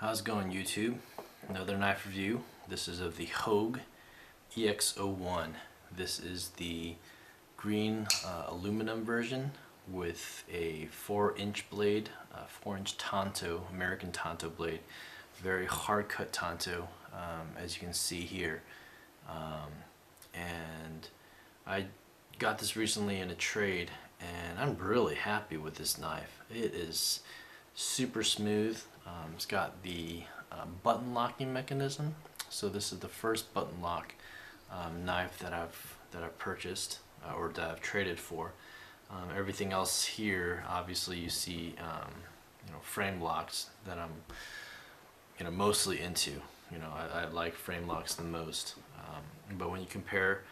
How's it going, YouTube? Another knife review. This is of the Hogue EX-01. This is the green aluminum version with a 4-inch blade, 4-inch Tanto, American Tanto blade. Very hard cut Tanto, as you can see here. And I got this recently in a trade, and I'm really happy with this knife. It is super smooth. It's got the button locking mechanism. So this is the first button lock knife that I've purchased or that I've traded for. Everything else here, obviously, you see, frame locks that I'm, mostly into. I like frame locks the most. But when you compare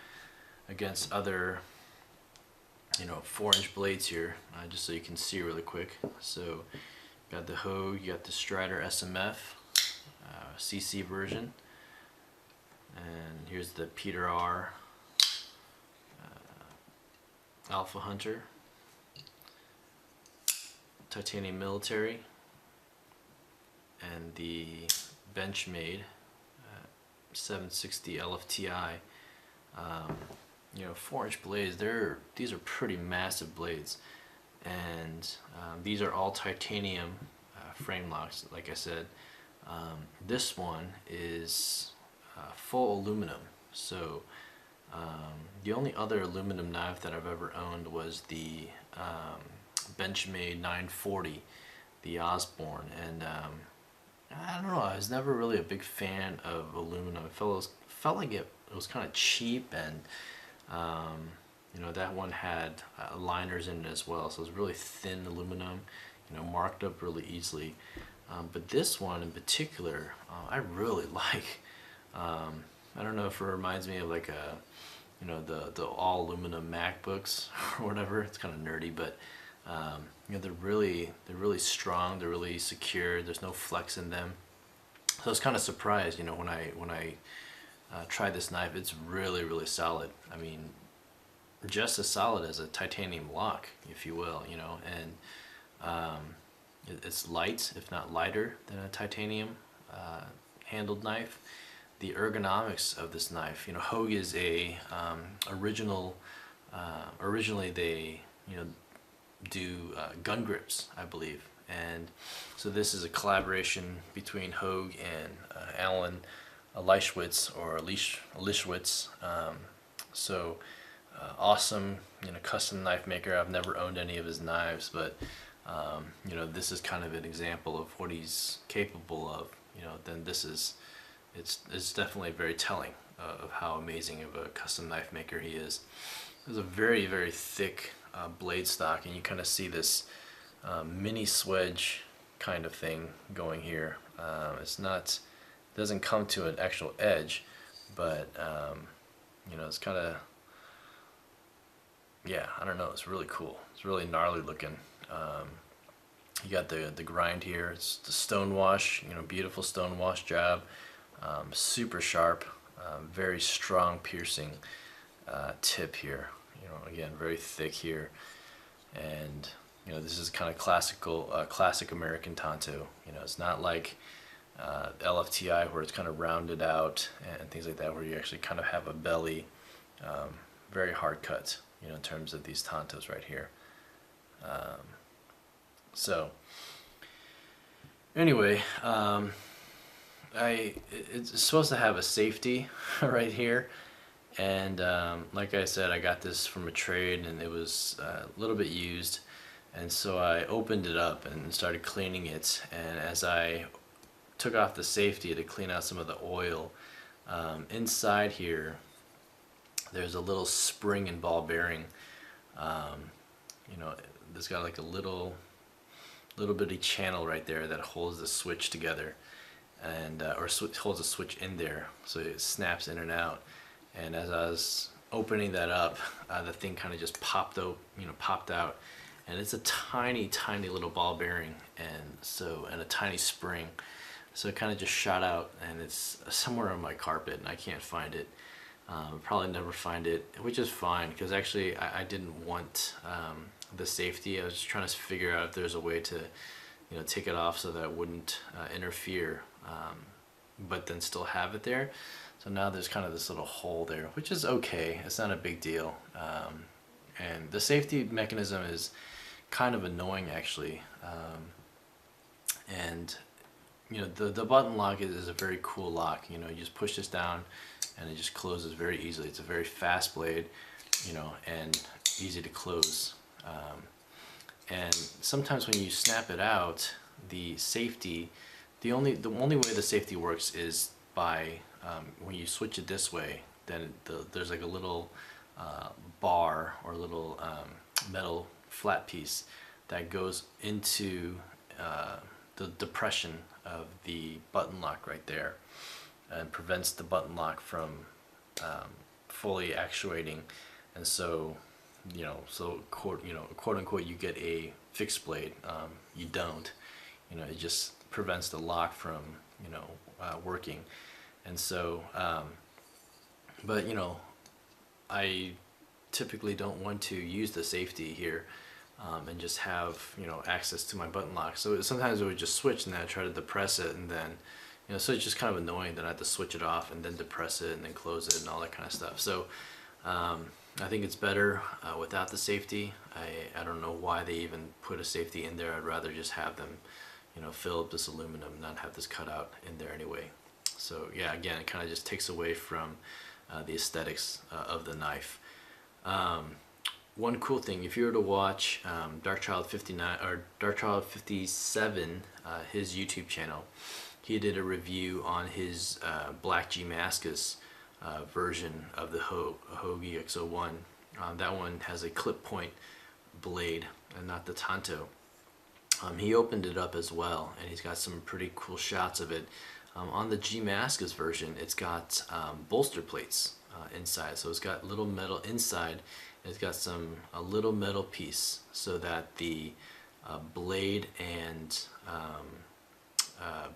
against other 4-inch blades here, just so you can see really quick. So you got the Hogue, you got the Strider SMF CC version, and here's the Peter R Alpha Hunter, titanium military, and the Benchmade 760 LFTI. 4-inch blades. These are pretty massive blades, and these are all titanium frame locks. Like I said, this one is full aluminum. So the only other aluminum knife that I've ever owned was the Benchmade 940, the Osborne, and I don't know. I was never really a big fan of aluminum. It felt like it was kind of cheap, and that one had liners in it as well, so it was really thin aluminum, marked up really easily. But this one in particular, I really like. I don't know if it reminds me of like the all aluminum MacBooks or whatever. It's kind of nerdy, but they're really strong. They're really secure. There's no flex in them. So I was kind of surprised, when I tried this knife. It's really solid. I mean, just as solid as a titanium lock, if you will, and it's light, if not lighter than a titanium handled knife. The ergonomics of this knife, Hogue is a originally they do gun grips, I believe, and so this is a collaboration between Hogue and Alan Leischwitz or Lischwitz. Awesome, custom knife maker. I've never owned any of his knives, but this is kind of an example of what he's capable of. Then it's definitely very telling of how amazing of a custom knife maker he is. There's a very thick blade stock, and you kind of see this mini swedge kind of thing going here. Doesn't come to an actual edge, but it's kind of, yeah, I don't know, it's really cool. It's really gnarly looking. You got the grind here. It's the stone wash, beautiful stone wash job. Super sharp, very strong piercing tip here. Again, very thick here, and this is kind of classic American Tanto. It's not like LFTI where it's kind of rounded out and things like that, where you actually kind of have a belly. Very hard cut, in terms of these Tantos right here. So anyway, it's supposed to have a safety right here, and like I said, I got this from a trade, and it was a little bit used, and so I opened it up and started cleaning it, and as I took off the safety to clean out some of the oil, inside here there's a little spring and ball bearing. There's got like a little bitty channel right there that holds the switch together, and holds the switch in there, so it snaps in and out. And as I was opening that up, the thing kind of just popped out, and it's a tiny little ball bearing, and a tiny spring. So it kind of just shot out, and it's somewhere on my carpet, and I can't find it. Probably never find it, which is fine, because actually I didn't want the safety. I was just trying to figure out if there's a way to take it off so that it wouldn't interfere, but then still have it there. So now there's kind of this little hole there, which is okay. It's not a big deal. And the safety mechanism is kind of annoying actually. And the button lock is a very cool lock. You just push this down and it just closes very easily. It's a very fast blade, and easy to close. And sometimes when you snap it out, the only way the safety works is by when you switch it this way, then there's like a little bar or little metal flat piece that goes into the depression of the button lock right there, and prevents the button lock from fully actuating. And so quote unquote you get a fixed blade. You don't. It just prevents the lock from working. And so but I typically don't want to use the safety here and just have access to my button lock. So sometimes it would just switch and then I try to depress it, and then so it's just kind of annoying that I have to switch it off and then depress it and then close it and all that kind of stuff. So I think it's better without the safety. I don't know why they even put a safety in there. I'd rather just have them fill up this aluminum, not have this cut out in there anyway. So yeah, again, it kind of just takes away from the aesthetics of the knife. One cool thing, if you were to watch Darkchild 59 or Darkchild 57, his YouTube channel, he did a review on his Black Damascus version of the Hogue EX-01. That one has a clip point blade and not the Tanto. He opened it up as well, and he's got some pretty cool shots of it. On the Damascus version, it's got bolster plates inside, so it's got little metal inside. It's got a little metal piece so that the blade and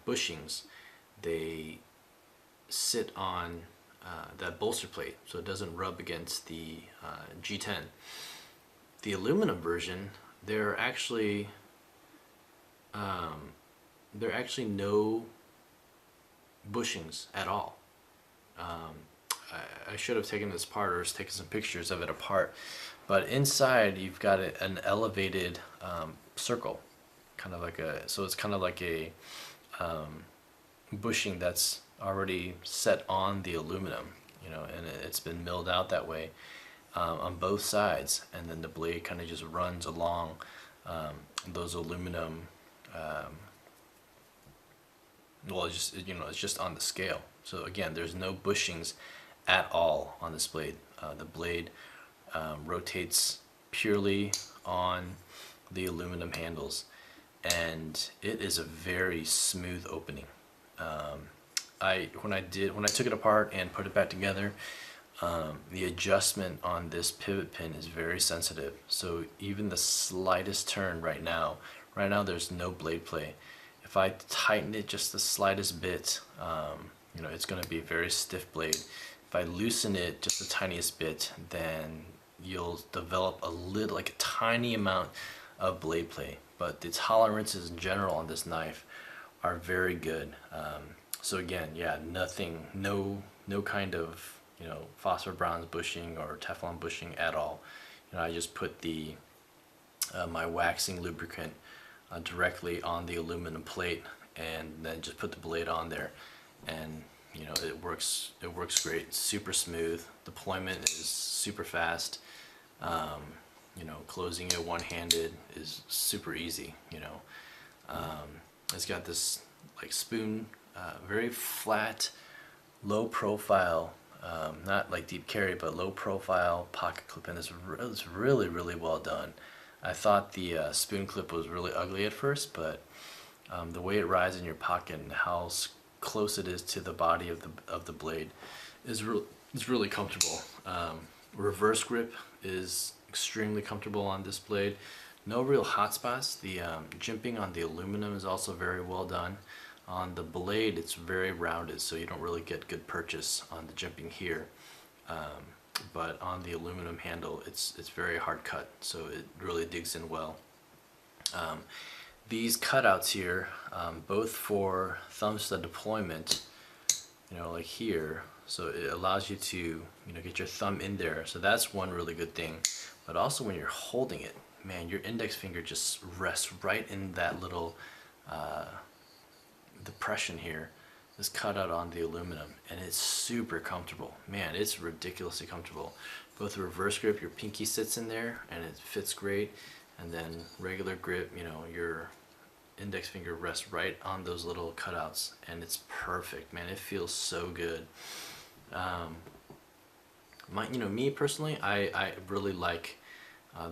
bushings, they sit on that bolster plate so it doesn't rub against the G10. The aluminum version, there are actually no bushings at all. I should have taken this apart or taken some pictures of it apart, but inside you've got an elevated circle, kind of like it's kind of like a bushing that's already set on the aluminum, and it's been milled out that way on both sides, and then the blade kind of just runs along those aluminum. It's just on the scale. So again, there's no bushings at all on this blade. The blade rotates purely on the aluminum handles, and it is a very smooth opening. When I took it apart and put it back together, the adjustment on this pivot pin is very sensitive. So even the slightest turn right now there's no blade play. If I tighten it just the slightest bit, it's going to be a very stiff blade. If I loosen it just the tiniest bit, then you'll develop like a tiny amount of blade play. But the tolerances in general on this knife are very good. So again, yeah, no kind of phosphor bronze bushing or Teflon bushing at all. I just put my waxing lubricant directly on the aluminum plate, and then just put the blade on there, and it works great. It's super smooth. Deployment is super fast. Closing it one-handed is super easy. It's got this like spoon, very flat, low profile, not like deep carry, but low profile pocket clip, and it's really, really well done. I thought the spoon clip was really ugly at first, but the way it rides in your pocket and how close it is to the body of the blade is really comfortable. Reverse grip is extremely comfortable on this blade. No real hot spots. The jimping on the aluminum is also very well done. On the blade, it's very rounded, so you don't really get good purchase on the jimping here. But on the aluminum handle, it's very hard cut, so it really digs in well. these cutouts here, both for thumb stud deployment, you know, like here, so it allows you to, you know, get your thumb in there. So that's one really good thing. But also when you're holding it, man, your index finger just rests right in that little depression here, this cutout on the aluminum, and it's super comfortable. Man, it's ridiculously comfortable. Both the reverse grip, your pinky sits in there and it fits great, and then regular grip, you know, your index finger rests right on those little cutouts, and it's perfect, man. It feels so good. You know, me personally, I really like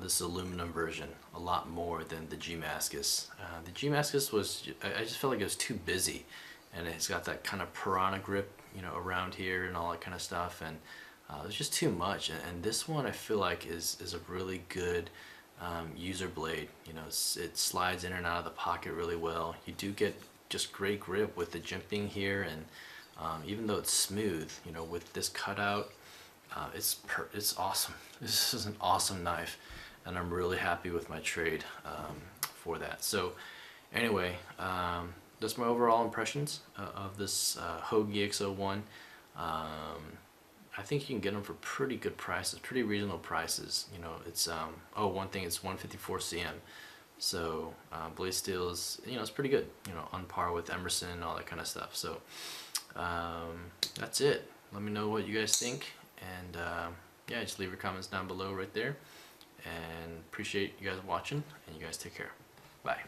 this aluminum version a lot more than the G-Mascus. The G-Mascus was, I just felt like it was too busy, and it's got that kind of piranha grip, you know, around here and all that kind of stuff, and it was just too much. And this one I feel like is a really good user blade. You know, it slides in and out of the pocket really well. You do get just great grip with the jimping here, and even though it's smooth, you know, with this cutout, it's awesome. This is an awesome knife, and I'm really happy with my trade for that. So anyway, that's my overall impressions of this Hogue EX-01. I think you can get them for pretty good prices, pretty reasonable prices. You know, it's oh, one thing, it's 154 cm, so blade steel is, you know, it's pretty good. You know, on par with Emerson and all that kind of stuff. So that's it. Let me know what you guys think, and yeah, just leave your comments down below right there. And appreciate you guys watching, and you guys take care. Bye.